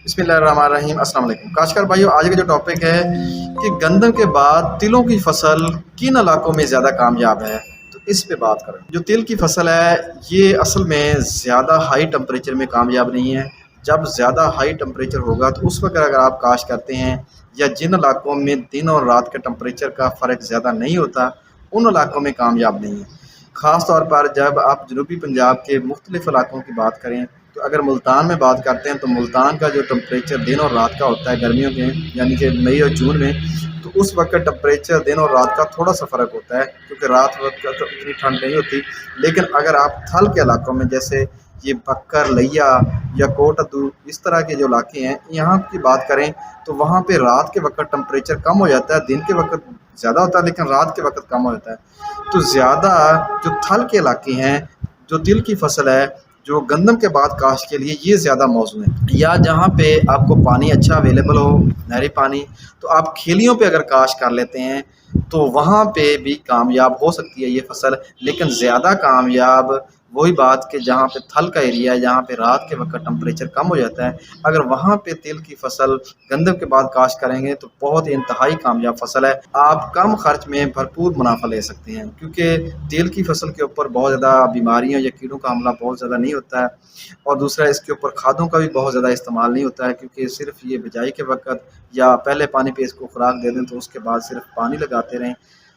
بسم اللہ الرحمن الرحیم، السلام علیکم کاشتکار بھائیو۔ آج کا جو ٹاپک ہے کہ گندم کے بعد تلوں کی فصل کن علاقوں میں زیادہ کامیاب ہے، تو اس پہ بات کریں۔ جو تل کی فصل ہے یہ اصل میں زیادہ ہائی ٹمپریچر میں کامیاب نہیں ہے۔ جب زیادہ ہائی ٹمپریچر ہوگا تو اس وقت اگر آپ کاشت کرتے ہیں یا جن علاقوں میں دن اور رات کے ٹمپریچر کا فرق زیادہ نہیں ہوتا ان علاقوں میں کامیاب نہیں ہے۔ خاص طور پر جب آپ جنوبی پنجاب کے مختلف علاقوں کی بات کریں تو اگر ملتان میں بات کرتے ہیں تو ملتان کا جو ٹمپریچر دن اور رات کا ہوتا ہے گرمیوں کے یعنی کہ مئی اور جون میں، تو اس وقت ٹمپریچر دن اور رات کا تھوڑا سا فرق ہوتا ہے کیونکہ رات وقت کا تو اتنی ٹھنڈ نہیں ہوتی۔ لیکن اگر آپ تھل کے علاقوں میں جیسے یہ بکر لیا یا کوٹ ادو اس طرح کے جو علاقے ہیں یہاں کی بات کریں تو وہاں پہ رات کے وقت ٹمپریچر کم ہو جاتا ہے، دن کے وقت زیادہ ہوتا ہے لیکن رات کے وقت کم ہو جاتا ہے۔ تو زیادہ جو تھل کے علاقے ہیں، جو تل کی فصل ہے، جو گندم کے بعد کاشت کے لیے یہ زیادہ موزوں ہے، یا جہاں پہ آپ کو پانی اچھا اویلیبل ہو، نہری پانی، تو آپ کھیلیوں پہ اگر کاشت کر لیتے ہیں تو وہاں پہ بھی کامیاب ہو سکتی ہے یہ فصل۔ لیکن زیادہ کامیاب وہی بات کہ جہاں پہ تھل کا ایریا ہے، جہاں پہ رات کے وقت ٹمپریچر کم ہو جاتا ہے، اگر وہاں پہ تل کی فصل گندم کے بعد کاشت کریں گے تو بہت ہی انتہائی کامیاب فصل ہے۔ آپ کم خرچ میں بھرپور منافع لے سکتے ہیں کیونکہ تیل کی فصل کے اوپر بہت زیادہ بیماریوں یا کیڑوں کا حملہ بہت زیادہ نہیں ہوتا ہے، اور دوسرا اس کے اوپر کھادوں کا بھی بہت زیادہ استعمال نہیں ہوتا ہے کیونکہ صرف یہ بجائی کے وقت یا پہلے پانی پہ اس کو خوراک دے دیں تو اس کے بعد صرف پانی لگاتے رہیں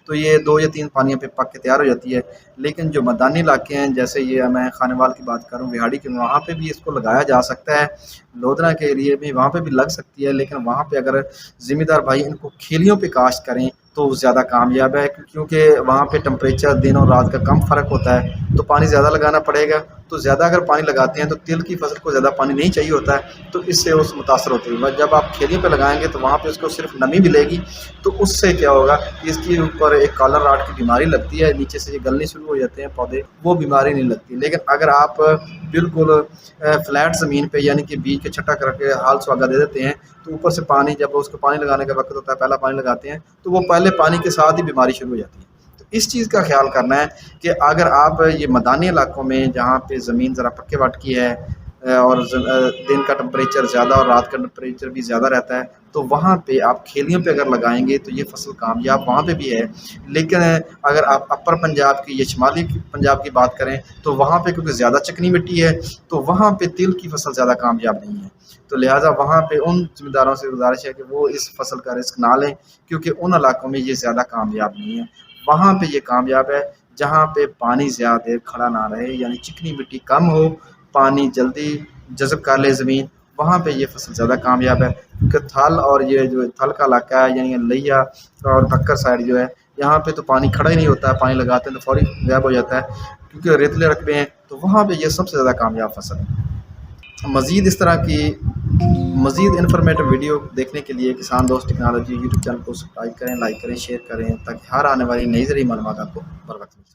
تو یہ 2 یا 3 پانیوں پہ پک کے تیار ہو جاتی ہے۔ لیکن جو میدانی علاقے ہیں جیسے یہ میں خانے وال کی بات کروں، وہاڑی کے، وہاں پہ بھی اس کو لگایا جا سکتا ہے، لودھنا کے ایریے میں وہاں پہ بھی لگ سکتی ہے، لیکن وہاں پہ اگر ذمہ دار بھائی ان کو کھیلیوں پہ کاشت کریں تو زیادہ کامیاب ہے کیونکہ وہاں پہ ٹمپریچر دن اور رات کا کم فرق ہوتا ہے تو پانی زیادہ لگانا پڑے گا۔ تو زیادہ اگر پانی لگاتے ہیں تو تل کی فصل کو زیادہ پانی نہیں چاہیے ہوتا ہے تو اس سے اس متاثر ہوتی ہے۔ جب آپ کھیلیوں پہ لگائیں گے تو وہاں پہ اس کو صرف نمی ملے گی تو اس سے کیا ہوگا کہ اس کے اوپر ایک کالر راٹ کی بیماری لگتی ہے، نیچے سے یہ گلنے شروع ہو جاتے ہیں پودے، وہ بیماری نہیں لگتی۔ لیکن اگر آپ بالکل فلیٹ زمین پہ یعنی کہ بیج کے چھٹا کر کے حال سواگا دے دیتے ہیں تو اوپر سے پانی، جب اس کو پانی لگانے کا وقت ہوتا ہے پہلا پانی لگاتے ہیں تو وہ پہلے پانی کے ساتھ ہی بیماری شروع ہو جاتی ہے۔ تو اس چیز کا خیال کرنا ہے کہ اگر آپ یہ میدانی علاقوں میں جہاں پہ زمین ذرا پکے وٹ کی ہے اور دن کا ٹمپریچر زیادہ اور رات کا ٹمپریچر بھی زیادہ رہتا ہے تو وہاں پہ آپ کھیلیوں پہ اگر لگائیں گے تو یہ فصل کامیاب وہاں پہ بھی ہے۔ لیکن اگر آپ اپر پنجاب کی یا شمالی پنجاب کی بات کریں تو وہاں پہ کیونکہ زیادہ چکنی مٹی ہے تو وہاں پہ تل کی فصل زیادہ کامیاب نہیں ہے، تو لہٰذا وہاں پہ ان ذمہ داروں سے گزارش ہے کہ وہ اس فصل کا رسک نہ لیں کیونکہ ان علاقوں میں یہ زیادہ کامیاب نہیں ہے۔ وہاں پہ یہ کامیاب ہے جہاں پہ پانی زیادہ دیر کھڑا نہ رہے یعنی چکنی مٹی کم ہو، پانی جلدی جذب کر لے زمین، وہاں پہ یہ فصل زیادہ کامیاب ہے۔ کیونکہ تھل اور یہ جو تھل کا علاقہ ہے یعنی لیا اور بکر سائڈ جو ہے یہاں پہ تو پانی کھڑا ہی نہیں ہوتا ہے، پانی لگاتے ہیں تو فوری غائب ہو جاتا ہے کیونکہ ریتلے رقبے ہیں، تو وہاں پہ یہ سب سے زیادہ کامیاب فصل ہے۔ مزید اس طرح کی مزید انفارمیٹو ویڈیو دیکھنے کے لیے کسان دوست ٹیکنالوجی یوٹیوب چینل کو سبسکرائب کریں، لائک کریں، شیئر کریں تاکہ ہر آنے والی نئی زرعی معلومات آپ کو بر وقت مل سکے۔